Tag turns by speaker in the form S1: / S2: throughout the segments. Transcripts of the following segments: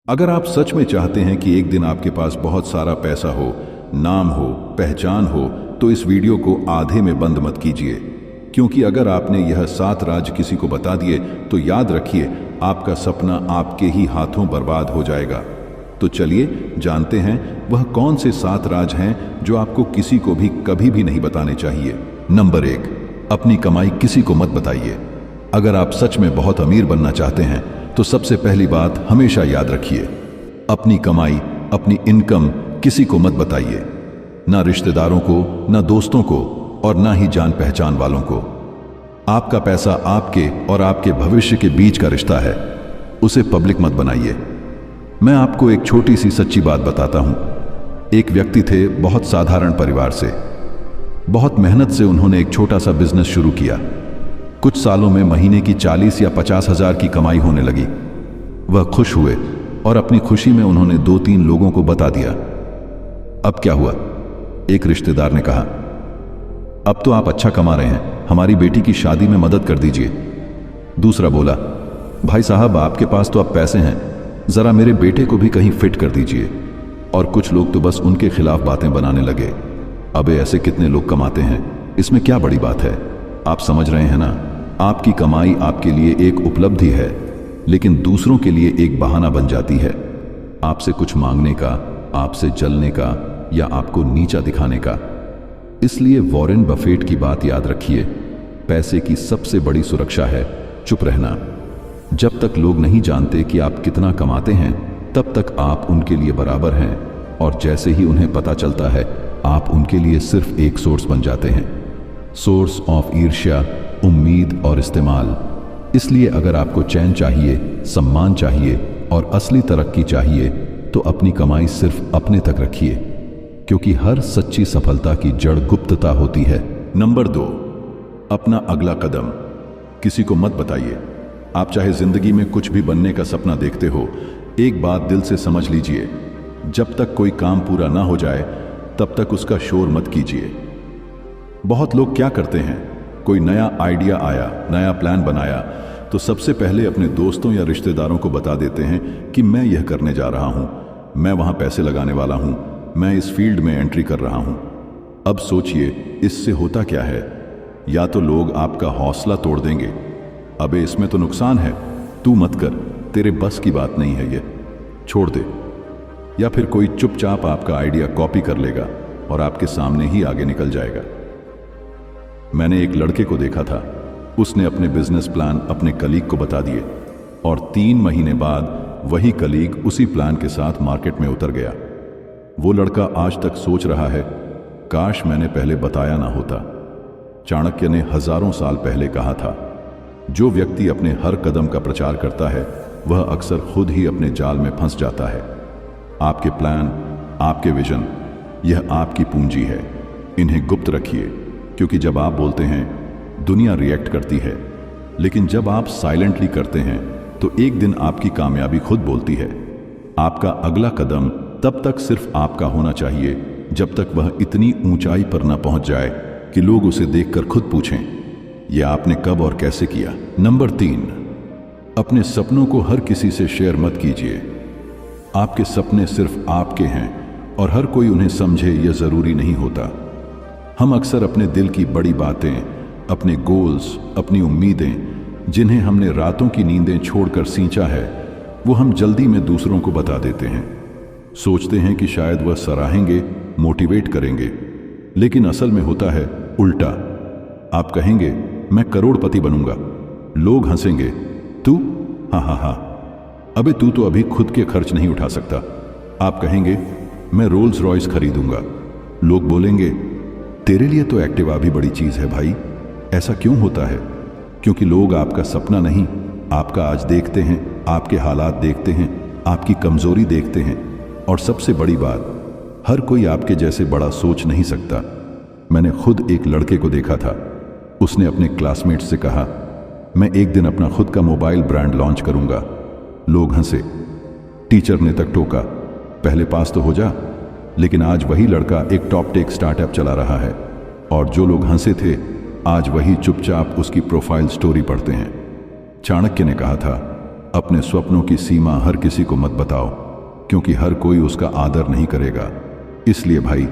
S1: अगर आप सच में चाहते हैं कि एक दिन आपके पास बहुत सारा पैसा हो, नाम हो, पहचान हो, तो इस वीडियो को आधे में बंद मत कीजिए, क्योंकि अगर आपने यह 7 राज किसी को बता दिए तो याद रखिए आपका सपना आपके ही हाथों बर्बाद हो जाएगा। तो चलिए जानते हैं वह कौन से 7 राज हैं जो आपको किसी को भी कभी भी नहीं बताने चाहिए। नंबर 1, अपनी कमाई किसी को मत बताइए। अगर आप सच में बहुत अमीर बनना चाहते हैं तो सबसे पहली बात हमेशा याद रखिए, अपनी कमाई, अपनी इनकम किसी को मत बताइए, ना रिश्तेदारों को, ना दोस्तों को और ना ही जान पहचान वालों को। आपका पैसा आपके और आपके भविष्य के बीच का रिश्ता है, उसे पब्लिक मत बनाइए। मैं आपको एक छोटी सी सच्ची बात बताता हूं। एक व्यक्ति थे बहुत साधारण परिवार से। बहुत मेहनत से उन्होंने एक छोटा सा बिजनेस शुरू किया। कुछ सालों में महीने की 40 या 50 हजार की कमाई होने लगी। वह खुश हुए और अपनी खुशी में उन्होंने 2-3 लोगों को बता दिया। अब क्या हुआ? एक रिश्तेदार ने कहा, अब तो आप अच्छा कमा रहे हैं, हमारी बेटी की शादी में मदद कर दीजिए। दूसरा बोला, भाई साहब आपके पास तो अब पैसे हैं, जरा मेरे बेटे को भी कहीं फिट कर दीजिए। और कुछ लोग तो बस उनके खिलाफ बातें बनाने लगे। अबे ऐसे कितने लोग कमाते हैं, इसमें क्या बड़ी बात है? आप समझ रहे हैं ना? आपकी कमाई आपके लिए एक उपलब्धि है, लेकिन दूसरों के लिए एक बहाना बन जाती है, आपसे कुछ मांगने का, आपसे जलने का या आपको नीचा दिखाने का। इसलिए वॉरेन बफेट की बात याद रखिए, पैसे की सबसे बड़ी सुरक्षा है चुप रहना। जब तक लोग नहीं जानते कि आप कितना कमाते हैं, तब तक आप उनके लिए बराबर हैं, और जैसे ही उन्हें पता चलता है, आप उनके लिए सिर्फ एक सोर्स बन जाते हैं, सोर्स ऑफ ईर्ष्या, उम्मीद और इस्तेमाल। इसलिए अगर आपको चैन चाहिए, सम्मान चाहिए और असली तरक्की चाहिए, तो अपनी कमाई सिर्फ अपने तक रखिए, क्योंकि हर सच्ची सफलता की जड़ गुप्तता होती है। नंबर 2, अपना अगला कदम किसी को मत बताइए। आप चाहे जिंदगी में कुछ भी बनने का सपना देखते हो, एक बात दिल से समझ लीजिए, जब तक कोई काम पूरा ना हो जाए तब तक उसका शोर मत कीजिए। बहुत लोग क्या करते हैं, कोई नया आइडिया आया, नया प्लान बनाया, तो सबसे पहले अपने दोस्तों या रिश्तेदारों को बता देते हैं कि मैं यह करने जा रहा हूं, मैं वहां पैसे लगाने वाला हूं, मैं इस फील्ड में एंट्री कर रहा हूं। अब सोचिए इससे होता क्या है? या तो लोग आपका हौसला तोड़ देंगे, अबे इसमें तो नुकसान है, तू मत कर, तेरे बस की बात नहीं है, ये छोड़ दे। या फिर कोई चुपचाप आपका आइडिया कॉपी कर लेगा और आपके सामने ही आगे निकल जाएगा। मैंने एक लड़के को देखा था, उसने अपने बिजनेस प्लान अपने कलीग को बता दिए और 3 महीने बाद वही कलीग उसी प्लान के साथ मार्केट में उतर गया। वो लड़का आज तक सोच रहा है, काश मैंने पहले बताया ना होता। चाणक्य ने हजारों साल पहले कहा था, जो व्यक्ति अपने हर कदम का प्रचार करता है वह अक्सर खुद ही अपने जाल में फंस जाता है। आपके प्लान, आपके विजन, यह आपकी पूंजी है, इन्हें गुप्त रखिए, क्योंकि जब आप बोलते हैं दुनिया रिएक्ट करती है, लेकिन जब आप साइलेंटली करते हैं तो एक दिन आपकी कामयाबी खुद बोलती है। आपका अगला कदम तब तक सिर्फ आपका होना चाहिए जब तक वह इतनी ऊंचाई पर न पहुंच जाए कि लोग उसे देखकर खुद पूछें, यह आपने कब और कैसे किया। नंबर 3, अपने सपनों को हर किसी से शेयर मत कीजिए। आपके सपने सिर्फ आपके हैं और हर कोई उन्हें समझे यह जरूरी नहीं होता। हम अक्सर अपने दिल की बड़ी बातें, अपने गोल्स, अपनी उम्मीदें, जिन्हें हमने रातों की नींदें छोड़कर सींचा है, वो हम जल्दी में दूसरों को बता देते हैं। सोचते हैं कि शायद वह सराहेंगे, मोटिवेट करेंगे, लेकिन असल में होता है उल्टा। आप कहेंगे मैं करोड़पति बनूंगा, लोग हंसेंगे, तू? हाँ हाँ हाँ, अबे तू तो अभी खुद के खर्च नहीं उठा सकता। आप कहेंगे मैं रोल्स रॉयस खरीदूंगा, लोग बोलेंगे तेरे लिए तो एक्टिवा भी बड़ी चीज है भाई। ऐसा क्यों होता है? क्योंकि लोग आपका सपना नहीं, आपका आज देखते हैं, आपके हालात देखते हैं, आपकी कमजोरी देखते हैं, और सबसे बड़ी बात, हर कोई आपके जैसे बड़ा सोच नहीं सकता। मैंने खुद एक लड़के को देखा था, उसने अपने क्लासमेट्स से कहा, मैं एक दिन अपना खुद का मोबाइल ब्रांड लॉन्च करूंगा। लोग हंसे, टीचर ने तक टोका, पहले पास तो हो जा। लेकिन आज वही लड़का एक टॉप टेक स्टार्टअप चला रहा है, और जो लोग हंसे थे आज वही चुपचाप उसकी प्रोफाइल स्टोरी पढ़ते हैं। चाणक्य ने कहा था, अपने स्वप्नों की सीमा हर किसी को मत बताओ, क्योंकि हर कोई उसका आदर नहीं करेगा। इसलिए भाई,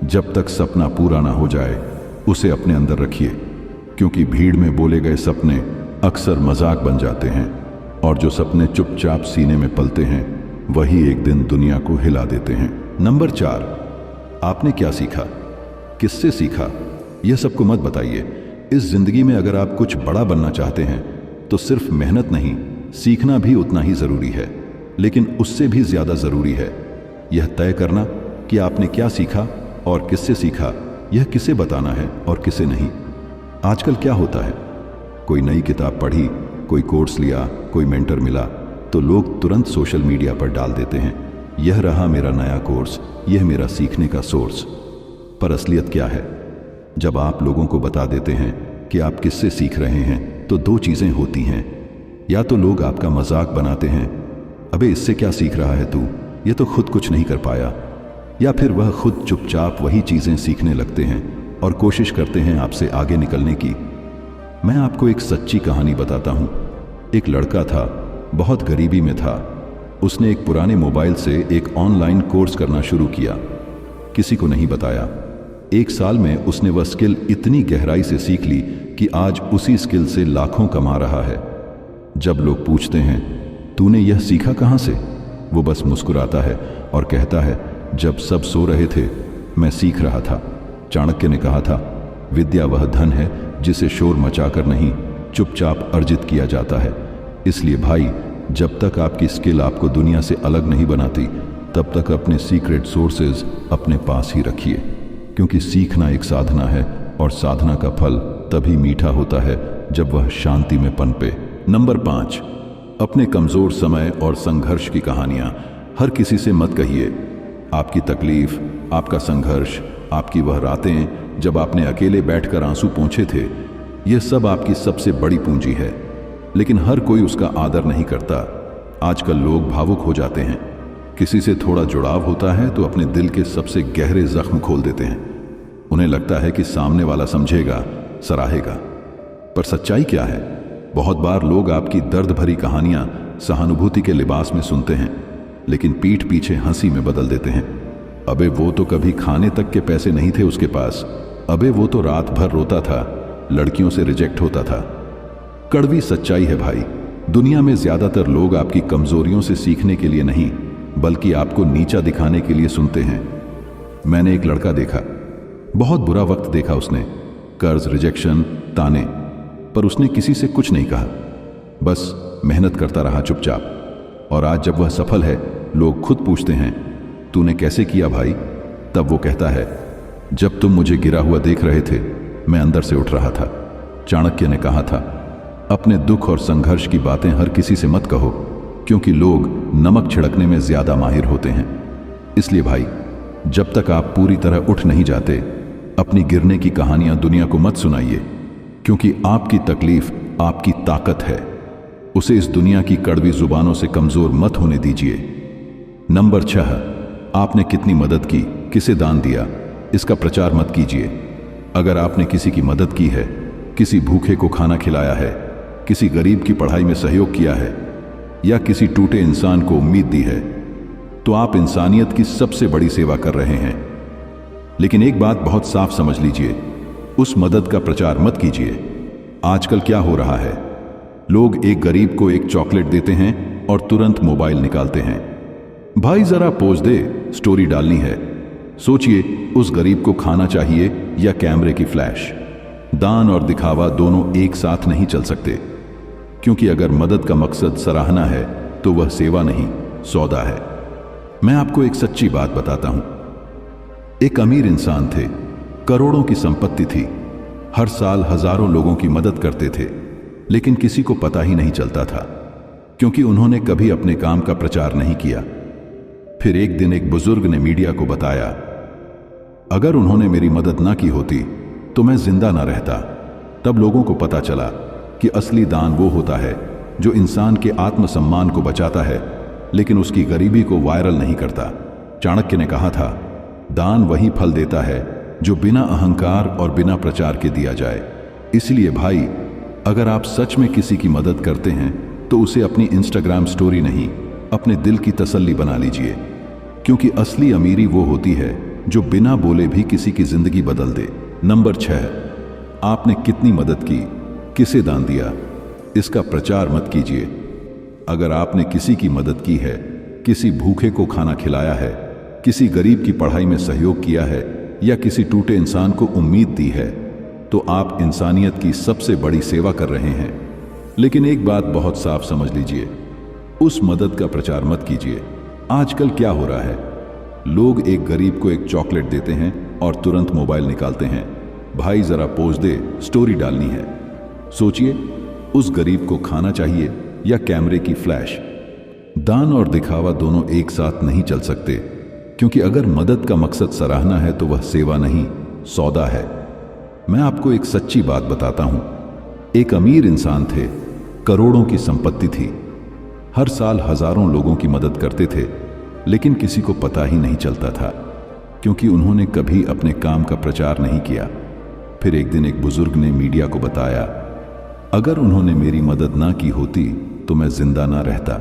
S1: जब तक सपना पूरा ना हो जाए उसे अपने अंदर रखिए, क्योंकि भीड़ में बोले गए सपने अक्सर मजाक बन जाते हैं, और जो सपने चुपचाप सीने में पलते हैं वही एक दिन दुनिया को हिला देते हैं। नंबर 4, आपने क्या सीखा, किससे सीखा, यह सबको मत बताइए। इस जिंदगी में अगर आप कुछ बड़ा बनना चाहते हैं तो सिर्फ मेहनत नहीं, सीखना भी उतना ही जरूरी है। लेकिन उससे भी ज्यादा जरूरी है यह तय करना कि आपने क्या सीखा और किससे सीखा, यह किसे बताना है और किसे नहीं। आजकल क्या होता है, कोई नई किताब पढ़ी, कोई कोर्स लिया, कोई मेंटर मिला, तो लोग तुरंत सोशल मीडिया पर डाल देते हैं, यह रहा मेरा नया कोर्स, यह मेरा सीखने का सोर्स। पर असलियत क्या है? जब आप लोगों को बता देते हैं कि आप किससे सीख रहे हैं तो दो चीजें होती हैं। या तो लोग आपका मजाक बनाते हैं, अबे इससे क्या सीख रहा है तू, ये तो खुद कुछ नहीं कर पाया। या फिर वह खुद चुपचाप वही चीजें सीखने लगते हैं और कोशिश करते हैं आपसे आगे निकलने की। मैं आपको एक सच्ची कहानी बताता हूं। एक लड़का था, बहुत गरीबी में था। उसने एक पुराने मोबाइल से एक ऑनलाइन कोर्स करना शुरू किया, किसी को नहीं बताया। 1 साल में उसने वह स्किल इतनी गहराई से सीख ली कि आज उसी स्किल से लाखों कमा रहा है। जब लोग पूछते हैं तूने यह सीखा कहां से, वो बस मुस्कुराता है और कहता है जब सब सो रहे थे मैं सीख रहा था। चाणक्य ने कहा था, विद्या वह धन है जिसे शोर मचाकर नहीं, चुपचाप अर्जित किया जाता है। इसलिए भाई, जब तक आपकी स्किल आपको दुनिया से अलग नहीं बनाती, तब तक अपने सीक्रेट सोर्सेज अपने पास ही रखिए, क्योंकि सीखना एक साधना है और साधना का फल तभी मीठा होता है जब वह शांति में पनपे। नंबर 5, अपने कमजोर समय और संघर्ष की कहानियां हर किसी से मत कहिए। आपकी तकलीफ, आपका संघर्ष, आपकी वह रातें जब आपने अकेले बैठकर आंसू पोंछे थे, यह सब आपकी सबसे बड़ी पूंजी है। लेकिन हर कोई उसका आदर नहीं करता। आजकल लोग भावुक हो जाते हैं, किसी से थोड़ा जुड़ाव होता है तो अपने दिल के सबसे गहरे जख्म खोल देते हैं। उन्हें लगता है कि सामने वाला समझेगा, सराहेगा। पर सच्चाई क्या है? बहुत बार लोग आपकी दर्द भरी कहानियां सहानुभूति के लिबास में सुनते हैं, लेकिन पीठ पीछे हंसी में बदल देते हैं। अबे वो तो कभी खाने तक के पैसे नहीं थे उसके पास, अबे वो तो रात भर रोता था, लड़कियों से रिजेक्ट होता था। कड़वी सच्चाई है भाई, दुनिया में ज्यादातर लोग आपकी कमजोरियों से सीखने के लिए नहीं, बल्कि आपको नीचा दिखाने के लिए सुनते हैं। मैंने एक लड़का देखा, बहुत बुरा वक्त देखा उसने, कर्ज, रिजेक्शन, ताने, पर उसने किसी से कुछ नहीं कहा, बस मेहनत करता रहा चुपचाप। और आज जब वह सफल है, लोग खुद पूछते हैं तूने कैसे किया भाई? तब वो कहता है, जब तुम मुझे गिरा हुआ देख रहे थे, मैं अंदर से उठ रहा था। चाणक्य ने कहा था, अपने दुख और संघर्ष की बातें हर किसी से मत कहो, क्योंकि लोग नमक छिड़कने में ज्यादा माहिर होते हैं। इसलिए भाई, जब तक आप पूरी तरह उठ नहीं जाते, अपनी गिरने की कहानियां दुनिया को मत सुनाइए, क्योंकि आपकी तकलीफ आपकी ताकत है। उसे इस दुनिया की कड़वी जुबानों से कमजोर मत होने दीजिए। नंबर 6, आपने कितनी मदद की, किसे दान दिया, इसका प्रचार मत कीजिए। अगर आपने किसी की मदद की है, किसी भूखे को खाना खिलाया है, किसी गरीब की पढ़ाई में सहयोग किया है, या किसी टूटे इंसान को उम्मीद दी है, तो आप इंसानियत की सबसे बड़ी सेवा कर रहे हैं। लेकिन एक बात बहुत साफ समझ लीजिए, उस मदद का प्रचार मत कीजिए। आजकल क्या हो रहा है, लोग एक गरीब को एक चॉकलेट देते हैं और तुरंत मोबाइल निकालते हैं, भाई जरा पोज दे, स्टोरी डालनी है। सोचिए, उस गरीब को खाना चाहिए या कैमरे की फ्लैश? दान और दिखावा दोनों एक साथ नहीं चल सकते, क्योंकि अगर मदद का मकसद सराहना है तो वह सेवा नहीं, सौदा है। मैं आपको एक सच्ची बात बताता हूं। एक अमीर इंसान थे, करोड़ों की संपत्ति थी, हर साल हजारों लोगों की मदद करते थे, लेकिन किसी को पता ही नहीं चलता था, क्योंकि उन्होंने कभी अपने काम का प्रचार नहीं किया। फिर एक दिन एक बुजुर्ग ने मीडिया को बताया, अगर उन्होंने मेरी मदद ना की होती तो मैं जिंदा ना रहता। तब लोगों को पता चला कि असली दान वो होता है जो इंसान के आत्मसम्मान को बचाता है, लेकिन उसकी गरीबी को वायरल नहीं करता। चाणक्य ने कहा था, दान वही फल देता है जो बिना अहंकार और बिना प्रचार के दिया जाए। इसलिए भाई, अगर आप सच में किसी की मदद करते हैं तो उसे अपनी इंस्टाग्राम स्टोरी नहीं, अपने दिल की तसल्ली बना लीजिए। क्योंकि असली अमीरी वो होती है जो बिना बोले भी किसी की जिंदगी बदल दे। नंबर 6, आपने कितनी मदद की, किसे दान दिया, इसका प्रचार मत कीजिए। अगर आपने किसी की मदद की है, किसी भूखे को खाना खिलाया है, किसी गरीब की पढ़ाई में सहयोग किया है या किसी टूटे इंसान को उम्मीद दी है, तो आप इंसानियत की सबसे बड़ी सेवा कर रहे हैं। लेकिन एक बात बहुत साफ समझ लीजिए, उस मदद का प्रचार मत कीजिए। आजकल क्या हो रहा है, लोग एक गरीब को एक चॉकलेट देते हैं और तुरंत मोबाइल निकालते हैं, भाई जरा पोस्ट दे, स्टोरी डालनी है। सोचिए, उस गरीब को खाना चाहिए या कैमरे की फ्लैश? दान और दिखावा दोनों एक साथ नहीं चल सकते, क्योंकि अगर मदद का मकसद सराहना है तो वह सेवा नहीं, सौदा है। मैं आपको एक सच्ची बात बताता हूं। एक अमीर इंसान थे, करोड़ों की संपत्ति थी, हर साल हजारों लोगों की मदद करते थे, लेकिन किसी को पता ही नहीं चलता था, क्योंकि उन्होंने कभी अपने काम का प्रचार नहीं किया। फिर एक दिन एक बुजुर्ग ने मीडिया को बताया, अगर उन्होंने मेरी मदद ना की होती तो मैं जिंदा ना रहता।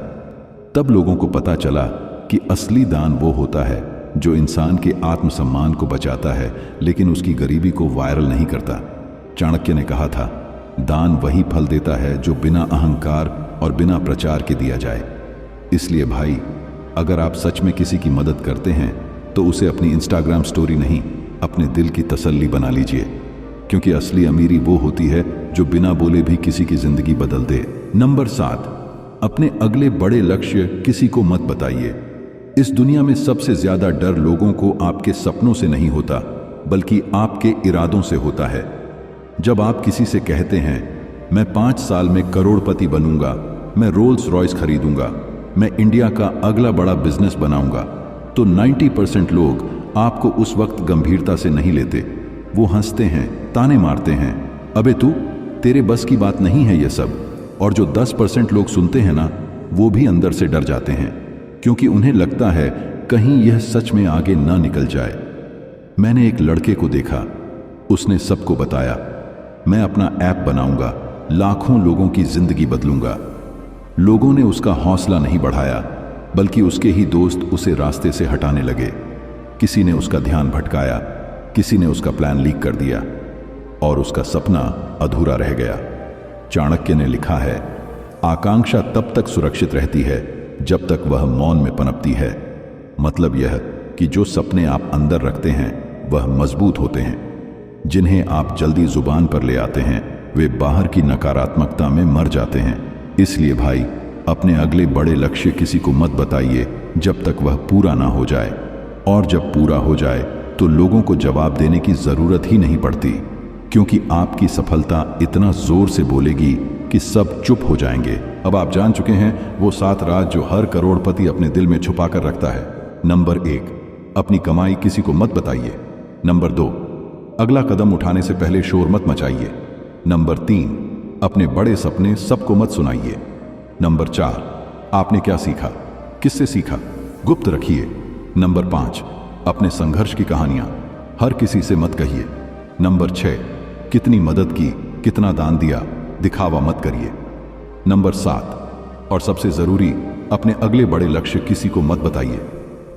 S1: तब लोगों को पता चला कि असली दान वो होता है जो इंसान के आत्मसम्मान को बचाता है, लेकिन उसकी गरीबी को वायरल नहीं करता। चाणक्य ने कहा था, दान वही फल देता है जो बिना अहंकार और बिना प्रचार के दिया जाए। इसलिए भाई, अगर आप सच में किसी की मदद करते हैं तो उसे अपनी इंस्टाग्राम स्टोरी नहीं, अपने दिल की तसल्ली बना लीजिए, क्योंकि असली अमीरी वो होती है जो बिना बोले भी किसी की जिंदगी बदल दे। नंबर 7, अपने अगले बड़े लक्ष्य किसी को मत बताइए। इस दुनिया में सबसे ज्यादा डर लोगों को आपके सपनों से नहीं होता, बल्कि आपके इरादों से होता है। जब आप किसी से कहते हैं, मैं 5 साल में करोड़पति बनूंगा, मैं रोल्स रॉयस खरीदूंगा, मैं इंडिया का अगला बड़ा बिजनेस बनाऊंगा, तो 90% लोग आपको उस वक्त गंभीरता से नहीं लेते। वो हंसते हैं, ताने मारते हैं, अबे तू, तेरे बस की बात नहीं है ये सब। और जो 10% लोग सुनते हैं ना, वो भी अंदर से डर जाते हैं, क्योंकि उन्हें लगता है कहीं यह सच में आगे ना निकल जाए। मैंने एक लड़के को देखा, उसने सबको बताया, मैं अपना ऐप बनाऊंगा, लाखों लोगों की जिंदगी बदलूंगा। लोगों ने उसका हौसला नहीं बढ़ाया, बल्कि उसके ही दोस्त उसे रास्ते से हटाने लगे। किसी ने उसका ध्यान भटकाया, किसी ने उसका प्लान लीक कर दिया, और उसका सपना अधूरा रह गया। चाणक्य ने लिखा है, आकांक्षा तब तक सुरक्षित रहती है जब तक वह मौन में पनपती है। मतलब यह कि जो सपने आप अंदर रखते हैं वह मजबूत होते हैं। जिन्हें आप जल्दी जुबान पर ले आते हैं वे बाहर की नकारात्मकता में मर जाते हैं। इसलिए भाई, अपने अगले बड़े लक्ष्य किसी को मत बताइए जब तक वह पूरा ना हो जाए, और जब पूरा हो जाए तो लोगों को जवाब देने की जरूरत ही नहीं पड़ती, क्योंकि आपकी सफलता इतना जोर से बोलेगी कि सब चुप हो जाएंगे। अब आप जान चुके हैं वो 7 राज जो हर करोड़पति अपने दिल में छुपा कर रखता है। नंबर 1, अपनी कमाई किसी को मत बताइए। नंबर 2, अगला कदम उठाने से पहले शोर मत मचाइए। नंबर 3, अपने बड़े सपने सबको मत सुनाइए। नंबर 4, आपने क्या सीखा, किससे सीखा, गुप्त रखिए। नंबर 5, अपने संघर्ष की कहानियां हर किसी से मत कहिए। नंबर 6, कितनी मदद की, कितना दान दिया, दिखावा मत करिए। नंबर 7, और सबसे जरूरी, अपने अगले बड़े लक्ष्य किसी को मत बताइए,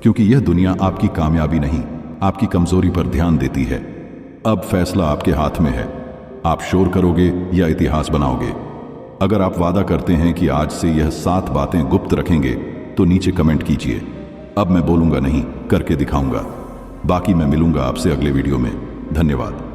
S1: क्योंकि यह दुनिया आपकी कामयाबी नहीं, आपकी कमजोरी पर ध्यान देती है। अब फैसला आपके हाथ में है, आप शोर करोगे या इतिहास बनाओगे। अगर आप वादा करते हैं कि आज से यह 7 बातें गुप्त रखेंगे तो नीचे कमेंट कीजिए। अब मैं बोलूंगा नहीं, करके दिखाऊंगा। बाकी मैं मिलूंगा आपसे अगले वीडियो में। धन्यवाद।